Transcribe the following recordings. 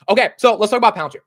Okay, so let's talk about Palantir.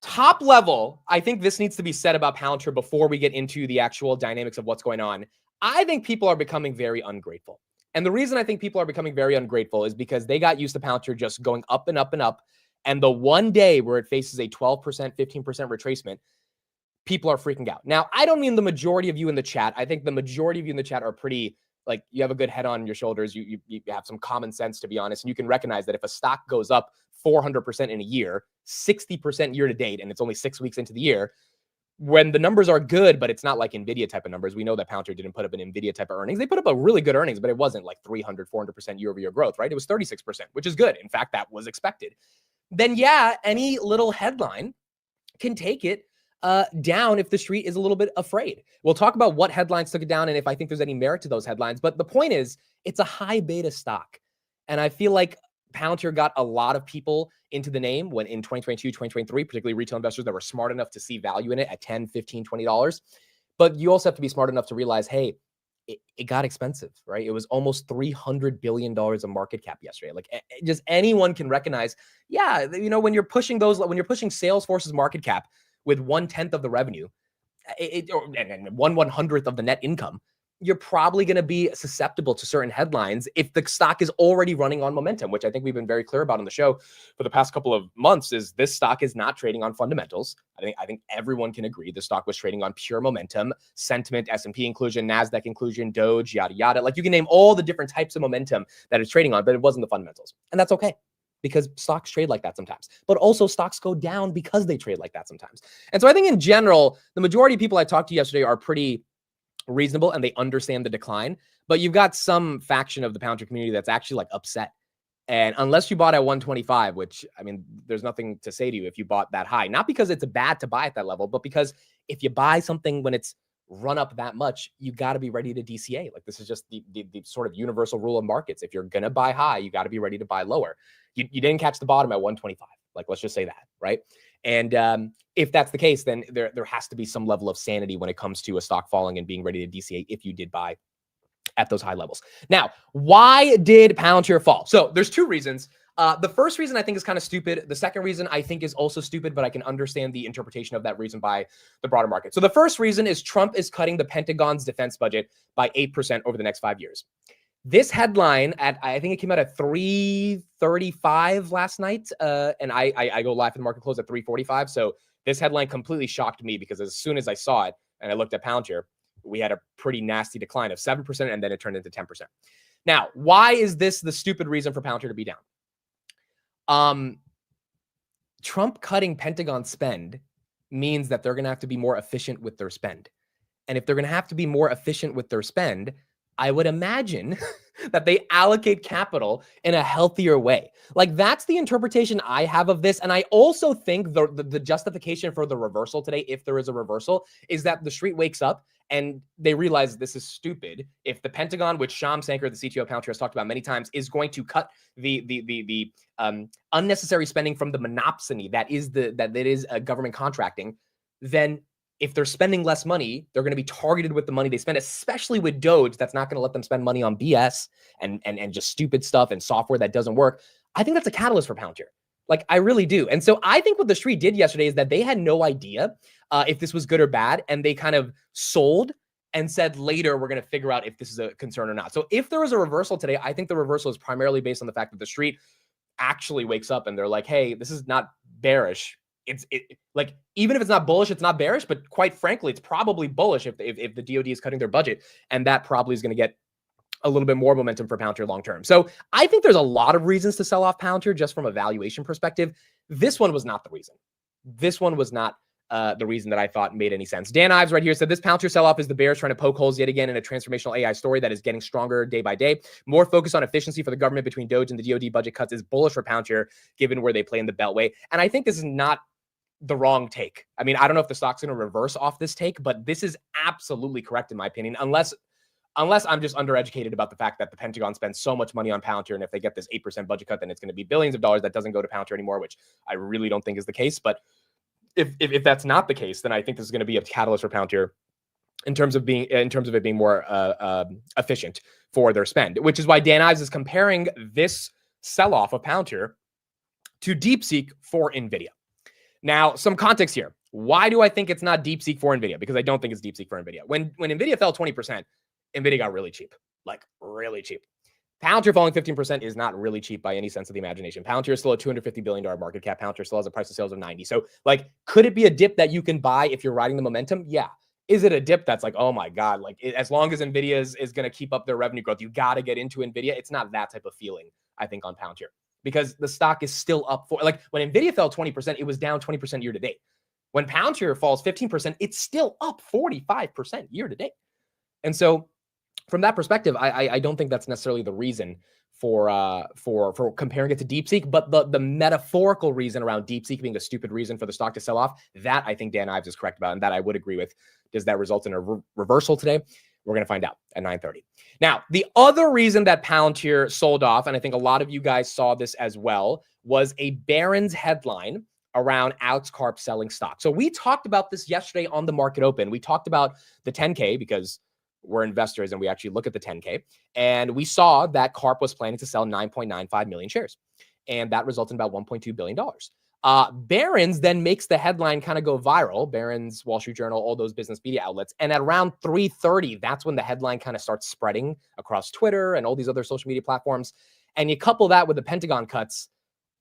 Top level, I think this needs to be said about Palantir before we get into the actual dynamics of what's going on. I think people are becoming very ungrateful. And the reason I think people are becoming very ungrateful is because they got used to Palantir just going up and up and up. And the one day where it faces a 12%, 15% retracement, people are freaking out. Now, I don't mean the majority of you in the chat. I think the majority of you in the chat are pretty, like, you have a good head on your shoulders. You have some common sense, to be honest. And you can recognize that if a stock goes up 400% in a year, 60% year to date, and it's only 6 weeks into the year, when the numbers are good, but it's not like NVIDIA type of numbers. We know that Palantir didn't put up an NVIDIA type of earnings. They put up a really good earnings, but it wasn't like 300, 400% year over year growth, right? It was 36%, which is good. In fact, that was expected. Then yeah, any little headline can take it down if the street is a little bit afraid. We'll talk about what headlines took it down and if I think there's any merit to those headlines. But the point is, it's a high beta stock. And I feel like Palantir got a lot of people into the name when in 2022, 2023, particularly retail investors that were smart enough to see value in it at $10, $15, $20. But you also have to be smart enough to realize, hey, it got expensive, right? It was almost $300 billion of market cap yesterday. Like just anyone can recognize, yeah, you know, when you're pushing Salesforce's market cap with 1/10 of the revenue, and 1/100th of the net income, you're probably going to be susceptible to certain headlines if the stock is already running on momentum, which I think we've been very clear about on the show for the past couple of months. Is this stock is not trading on fundamentals. I think everyone can agree the stock was trading on pure momentum, sentiment, S&P inclusion, NASDAQ inclusion, Doge, yada, yada. Like you can name all the different types of momentum that it's trading on, but it wasn't the fundamentals. And that's okay, because stocks trade like that sometimes, but also stocks go down because they trade like that sometimes. And so I think in general, the majority of people I talked to yesterday are pretty reasonable and they understand the decline, but you've got some faction of the Palantir community that's actually like upset. And unless you bought at 125, which I mean, there's nothing to say to you if you bought that high, not because it's bad to buy at that level, but because if you buy something when it's run up that much, you got to be ready to DCA. Like this is just the sort of universal rule of markets. If you're going to buy high, you got to be ready to buy lower. You didn't catch the bottom at 125. Like, let's just say that, right? And if that's the case, then there has to be some level of sanity when it comes to a stock falling and being ready to DCA if you did buy at those high levels. Now, why did Palantir fall? So there's two reasons. The first reason I think is kind of stupid. The second reason I think is also stupid, but I can understand the interpretation of that reason by the broader market. So the first reason is Trump is cutting the Pentagon's defense budget by 8% over the next 5 years. This headline I think it came out at 3:35 last night, and I go live in the market close at 3:45. So this headline completely shocked me because as soon as I saw it and I looked at Palantir, we had a pretty nasty decline of 7%, and then it turned into 10%. Now, why is this the stupid reason for Palantir to be down? Trump cutting Pentagon spend means that they're going to have to be more efficient with their spend. And if they're going to have to be more efficient with their spend, I would imagine that they allocate capital in a healthier way. Like that's the interpretation I have of this. And I also think the justification for the reversal today, if there is a reversal, is that the street wakes up and they realize this is stupid. If the Pentagon, which Shyam Sankar, the CTO of Palantir, has talked about many times, is going to cut the unnecessary spending from the monopsony that is government contracting, then if they're spending less money, they're going to be targeted with the money they spend, especially with Doge. That's not going to let them spend money on BS and just stupid stuff and software that doesn't work. I think that's a catalyst for Palantir. Like, I really do. And so I think what the street did yesterday is that they had no idea if this was good or bad. And they kind of sold and said later, we're going to figure out if this is a concern or not. So if there was a reversal today, I think the reversal is primarily based on the fact that the street actually wakes up and they're like, hey, this is not bearish. Like, even if it's not bullish, it's not bearish, but quite frankly, it's probably bullish if the DoD is cutting their budget, and that probably is going to get a little bit more momentum for Palantir long term. So I think there's a lot of reasons to sell off Palantir just from a valuation perspective. This one was not the reason. This one was not the reason that I thought made any sense. Dan Ives right here said, this Palantir sell-off is the bears trying to poke holes yet again in a transformational AI story that is getting stronger day by day. More focus on efficiency for the government between Doge and the DoD budget cuts is bullish for Palantir, given where they play in the Beltway. And I think this is not the wrong take. I mean, I don't know if the stock's going to reverse off this take, but this is absolutely correct in my opinion, unless I'm just undereducated about the fact that the Pentagon spends so much money on Palantir, and if they get this 8% budget cut, then it's going to be billions of dollars that doesn't go to Palantir anymore, which I really don't think is the case. But if that's not the case, then I think this is going to be a catalyst for Palantir in terms of it being more efficient for their spend, which is why Dan Ives is comparing this sell-off of Palantir to DeepSeek for NVIDIA. Now, some context here. Why do I think it's not DeepSeek for NVIDIA? Because I don't think it's DeepSeek for NVIDIA. When NVIDIA fell 20%, NVIDIA got really cheap, like really cheap. Palantir falling 15% is not really cheap by any sense of the imagination. Palantir is still a $250 billion market cap. Palantir still has a price of sales of 90. So like, could it be a dip that you can buy if you're riding the momentum? Yeah. Is it a dip that's like, oh my God, like as long as NVIDIA is going to keep up their revenue growth, you got to get into NVIDIA. It's not that type of feeling, I think, on Palantir, because the stock is still up for, like when NVIDIA fell 20%, it was down 20% year to date. When Palantir falls 15%, it's still up 45% year to date. And so from that perspective, I don't think that's necessarily the reason for comparing it to DeepSeek, but the metaphorical reason around DeepSeek being a stupid reason for the stock to sell off, that I think Dan Ives is correct about, and that I would agree with. Does that result in a reversal today? We're going to find out at 9:30. Now, the other reason that Palantir sold off, and I think a lot of you guys saw this as well, was a Barron's headline around Alex Karp selling stock. So we talked about this yesterday on the market open. We talked about the 10K because we're investors and we actually look at the 10K. And we saw that Karp was planning to sell 9.95 million shares. And that resulted in about $1.2 billion. Barron's then makes the headline kind of go viral. Barron's, Wall Street Journal, all those business media outlets. And at around 3:30, that's when the headline kind of starts spreading across Twitter and all these other social media platforms. And you couple that with the Pentagon cuts,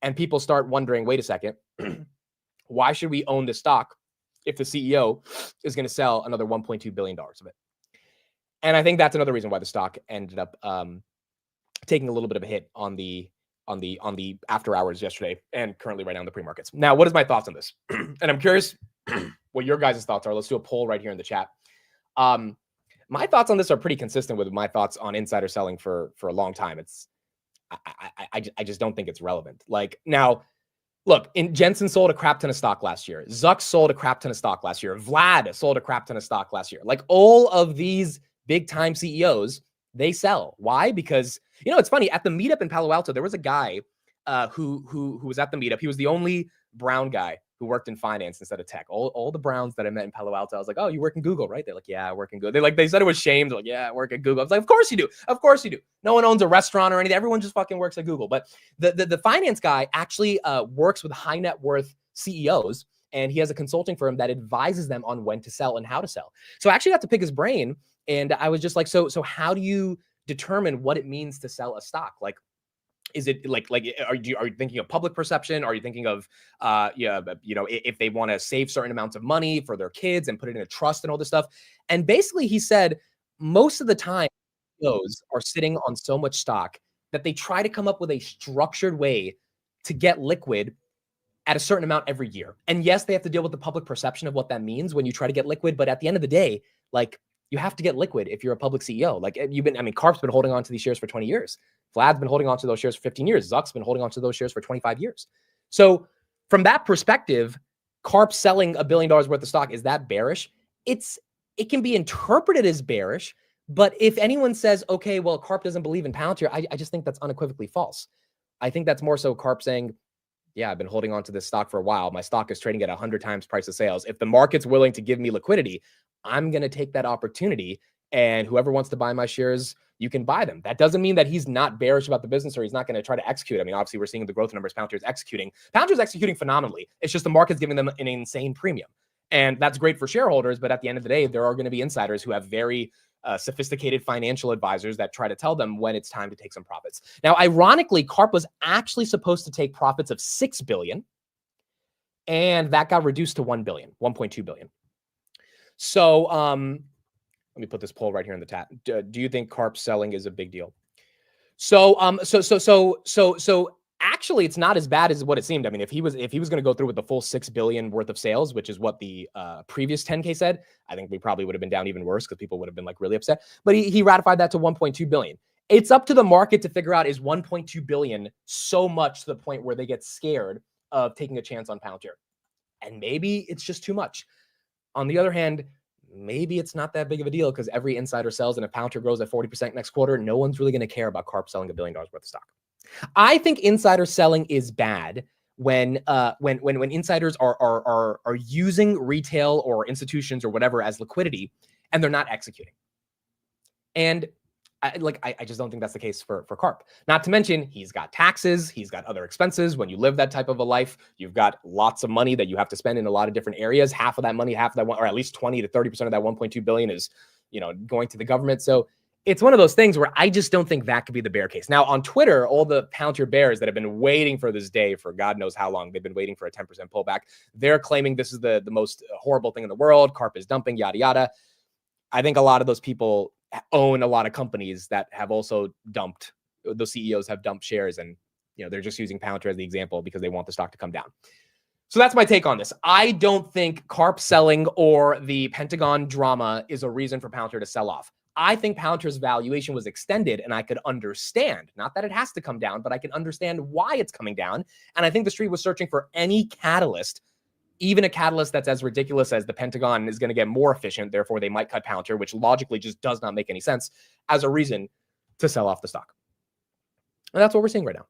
and people start wondering, wait a second, why should we own this stock if the CEO is going to sell another $1.2 billion of it? And I think that's another reason why the stock ended up taking a little bit of a hit on the after hours yesterday and currently right now in the pre-markets. Now, what is my thoughts on this? And I'm curious what your guys' thoughts are. Let's do a poll right here in the chat. My thoughts on this are pretty consistent with my thoughts on insider selling for a long time. I just don't think it's relevant. Like now, look, Jensen sold a crap ton of stock last year. Zuck sold a crap ton of stock last year. Vlad sold a crap ton of stock last year. Like all of these big time CEOs, they sell. Why? Because, you know, it's funny, at the meetup in Palo Alto, there was a guy who was at the meetup. He was the only brown guy who worked in finance instead of tech. All the Browns that I met in Palo Alto, I was like, oh, you work in Google, right? They're like, yeah, I work in Google. They said it was shamed. They're like, yeah, I work at Google. I was like, of course you do. Of course you do. No one owns a restaurant or anything. Everyone just fucking works at Google. But the finance guy actually works with high net worth CEOs, and he has a consulting firm that advises them on when to sell and how to sell. So I actually got to pick his brain, and I was just like, so how do you determine what it means to sell a stock? Like, is it like are you thinking of public perception? Are you thinking of if they want to save certain amounts of money for their kids and put it in a trust and all this stuff? And basically he said most of the time those are sitting on so much stock that they try to come up with a structured way to get liquid at a certain amount every year. And yes, they have to deal with the public perception of what that means when you try to get liquid, but at the end of the day, like, you have to get liquid if you're a public CEO. Like Karp's been holding on to these shares for 20 years. Vlad's been holding on to those shares for 15 years. Zuck's been holding on to those shares for 25 years. So from that perspective, Karp selling $1 billion worth of stock, is that bearish? It can be interpreted as bearish, but if anyone says, okay, well, Karp doesn't believe in Palantir, I just think that's unequivocally false. I think that's more so Karp saying, yeah, I've been holding on to this stock for a while. My stock is trading at 100 times price of sales. If the market's willing to give me liquidity, I'm going to take that opportunity, and whoever wants to buy my shares, you can buy them. That doesn't mean that he's not bearish about the business or he's not going to try to execute. I mean, obviously we're seeing the growth numbers. Palantir is executing. Palantir is executing phenomenally. It's just the market's giving them an insane premium. And that's great for shareholders. But at the end of the day, there are going to be insiders who have very sophisticated financial advisors that try to tell them when it's time to take some profits. Now, ironically, Karp was actually supposed to take profits of $6 billion. And that got reduced to $1 billion, $1.2 billion. So let me put this poll right here in the chat. Do you think Karp selling is a big deal? So actually, it's not as bad as what it seemed. I mean, if he was going to go through with the full $6 billion worth of sales, which is what the previous 10K said, I think we probably would have been down even worse because people would have been like really upset. But he ratified that to $1.2 billion. It's up to the market to figure out, is $1.2 billion so much to the point where they get scared of taking a chance on Palantir? And maybe it's just too much. On the other hand, maybe it's not that big of a deal because every insider sells, and if Palantir grows at 40% next quarter, no one's really going to care about Karp selling $1 billion worth of stock. I think insider selling is bad when insiders are using retail or institutions or whatever as liquidity and they're not executing. And I just don't think that's the case for Karp. Not to mention, he's got taxes, he's got other expenses. When you live that type of a life, you've got lots of money that you have to spend in a lot of different areas. Half of that money, or at least 20 to 30% of that 1.2 billion is, going to the government. So it's one of those things where I just don't think that could be the bear case. Now on Twitter, all the Palantir bears that have been waiting for this day for God knows how long, they've been waiting for a 10% pullback. They're claiming this is the most horrible thing in the world. Karp is dumping, yada, yada. I think a lot of those people own a lot of companies that have also dumped, the CEOs have dumped shares, and they're just using Palantir as the example because they want the stock to come down. So that's my take on this. I don't think Karp selling or the Pentagon drama is a reason for Palantir to sell off. I think Palantir's valuation was extended, and I could understand, not that it has to come down, but I can understand why it's coming down. And I think the street was searching for any catalyst, even a catalyst that's as ridiculous as the Pentagon is going to get more efficient, therefore they might cut Palantir, which logically just does not make any sense, as a reason to sell off the stock. And that's what we're seeing right now.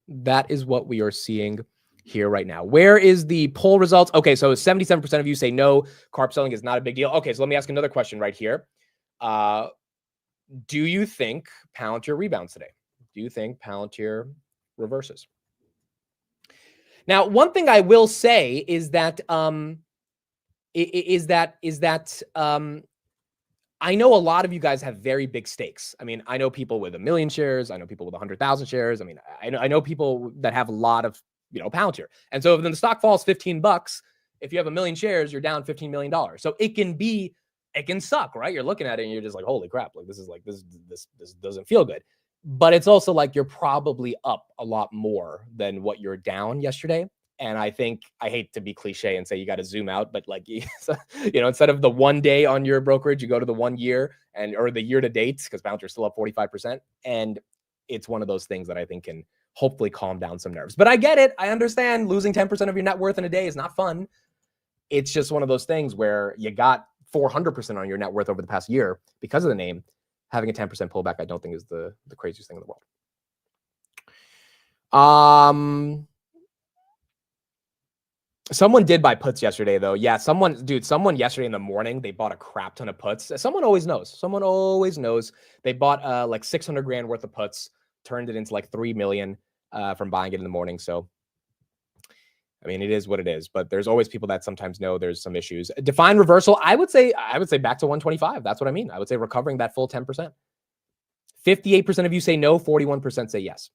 That is what we are seeing here right now. Where is the poll results? Okay, so 77% of you say no, Karp selling is not a big deal. Okay, so let me ask another question right here. Do you think Palantir rebounds today? Do you think Palantir reverses? Now, one thing I will say is that I know a lot of you guys have very big stakes. I mean, I know people with 1 million shares. I know people with 100,000 shares. I mean, I know people that have a lot of, Palantir. And so if then the stock falls $15, if you have 1 million shares, you're down $15 million. So it can suck, right? You're looking at it and you're just like, holy crap, this doesn't feel good. But it's also like you're probably up a lot more than what you're down yesterday. And I think, I hate to be cliche and say you got to zoom out, but instead of the 1 day on your brokerage, you go to the 1 year or the year to date, because Palantir's still up 45%. And it's one of those things that I think can hopefully calm down some nerves. But I get it. I understand losing 10% of your net worth in a day is not fun. It's just one of those things where you got 400% on your net worth over the past year because of the name. Having a 10% pullback, I don't think is the craziest thing in the world. Someone did buy puts yesterday, though. Yeah, someone yesterday in the morning, they bought a crap ton of puts. Someone always knows. They bought like 600 grand worth of puts, turned it into like 3 million from buying it in the morning. So, I mean, it is what it is, but there's always people that sometimes know there's some issues. Define reversal. I would say back to 125. That's what I mean. I would say recovering that full 10%. 58% of you say no, 41% say yes.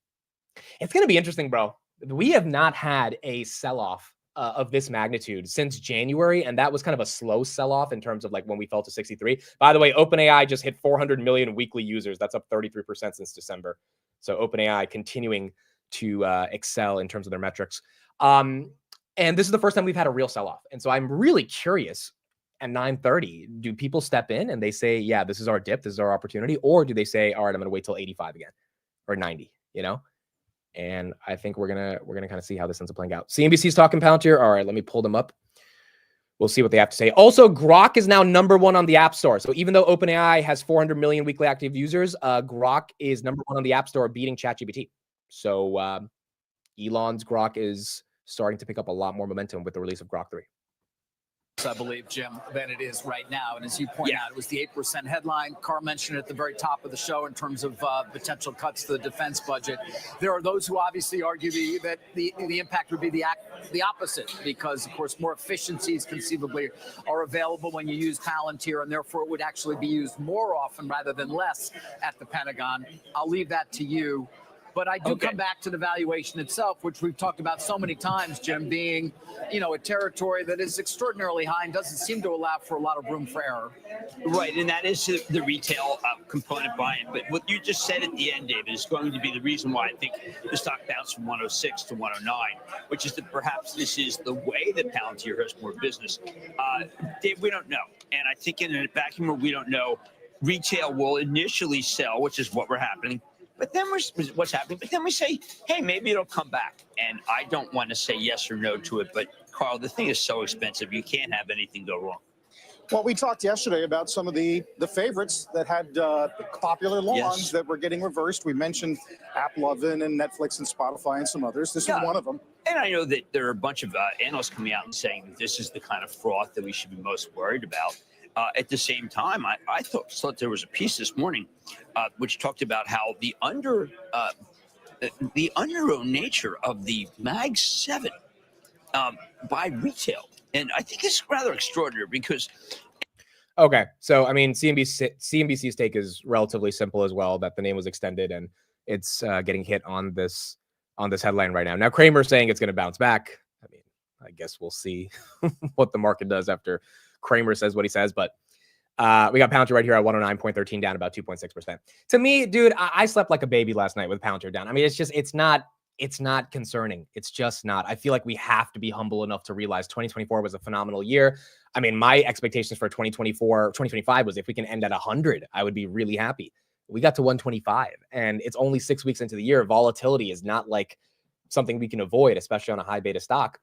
It's going to be interesting, bro. We have not had a sell-off of this magnitude since January, and that was kind of a slow sell-off in terms of like when we fell to 63. By the way, OpenAI just hit 400 million weekly users. That's up 33% since December. So OpenAI continuing to excel in terms of their metrics. And this is the first time we've had a real sell-off. And so I'm really curious at 9:30, do people step in and they say, yeah, this is our dip, this is our opportunity? Or do they say, all right, I'm going to wait till 85 again or 90, And I think we're going to kind of see how this ends up playing out. CNBC's talking Palantir. All right, let me pull them up. We'll see what they have to say. Also, Grok is now #1 on the App Store. So even though OpenAI has 400 million weekly active users, Grok is #1 on the App Store, beating ChatGPT. So Elon's Grok is starting to pick up a lot more momentum with the release of Grok 3. I believe, Jim, than it is right now. And as you point out, it was the 8% headline. Carl mentioned at the very top of the show in terms of potential cuts to the defense budget. There are those who obviously argue that the impact would be the opposite, because, of course, more efficiencies conceivably are available when you use Palantir, and therefore it would actually be used more often rather than less at the Pentagon. I'll leave that to you. But I do come back to the valuation itself, which we've talked about so many times, Jim, being, a territory that is extraordinarily high and doesn't seem to allow for a lot of room for error. Right, and that is the retail component buy-in. But what you just said at the end, David, is going to be the reason why I think the stock bounced from 106 to 109, which is that perhaps this is the way that Palantir has more business. Dave, we don't know. And I think in a vacuum where we don't know, retail will initially sell, which is what we're happening. But then what's happening? But then we say, hey, maybe it'll come back. And I don't want to say yes or no to it. But, Carl, the thing is so expensive. You can't have anything go wrong. Well, we talked yesterday about some of the favorites that had popular longs that were getting reversed. We mentioned AppLovin and Netflix and Spotify and some others. This is one of them. And I know that there are a bunch of analysts coming out and saying that this is the kind of fraud that we should be most worried about. At the same time, I thought there was a piece this morning which talked about how the underowned nature of the Mag 7 by retail. And I think it's rather extraordinary because. Okay. So, I mean, CNBC's take is relatively simple as well, that the name was extended and it's getting hit on this headline right now. Now, Kramer's saying it's going to bounce back. I mean, I guess we'll see what the market does after Kramer says what he says. But we got Palantir right here at 109.13, down about 2.6%. To me, dude, I slept like a baby last night with Palantir down. I mean, it's not concerning. It's just not. I feel like we have to be humble enough to realize 2024 was a phenomenal year. I mean, my expectations for 2025 was if we can end at 100, I would be really happy. We got to 125 and it's only 6 weeks into the year. Volatility is not like something we can avoid, especially on a high beta stock.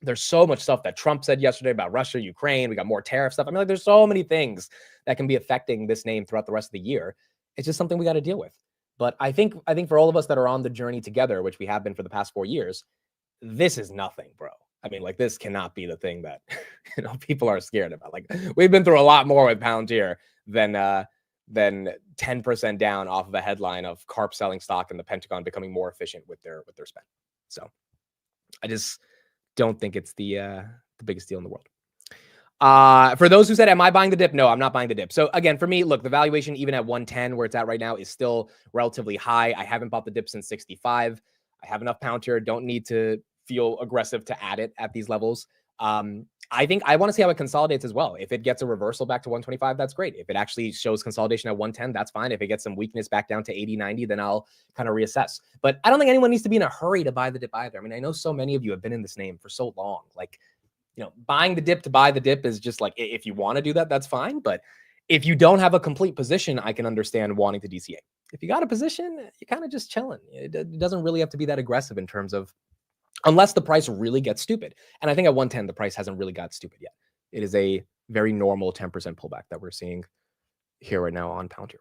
There's so much stuff that Trump said yesterday about Russia, Ukraine. We got more tariff stuff. I mean, like, there's so many things that can be affecting this name throughout the rest of the year. It's just something we got to deal with. But I think for all of us that are on the journey together, which we have been for the past 4 years, this is nothing, bro. I mean, like, this cannot be the thing that people are scared about. Like, we've been through a lot more with Palantir than 10% down off of a headline of CARP selling stock and the Pentagon becoming more efficient with their spend. So I just don't think it's the biggest deal in the world. For those who said, am I buying the dip? No, I'm not buying the dip. So again, for me, look, the valuation, even at 110, where it's at right now, is still relatively high. I haven't bought the dip since 65. I have enough Palantir. Don't need to feel aggressive to add it at these levels. I think I want to see how it consolidates as well. If it gets a reversal back to 125, that's great. If it actually shows consolidation at 110, that's fine. If it gets some weakness back down to 80, 90, then I'll kind of reassess. But I don't think anyone needs to be in a hurry to buy the dip either. I mean, I know so many of you have been in this name for so long. Like, buying the dip to buy the dip is just like, if you want to do that, that's fine. But if you don't have a complete position, I can understand wanting to DCA. If you got a position, you're kind of just chilling. It doesn't really have to be that aggressive in terms of, unless the price really gets stupid. And I think at 110, the price hasn't really got stupid yet. It is a very normal 10% pullback that we're seeing here right now on Palantir.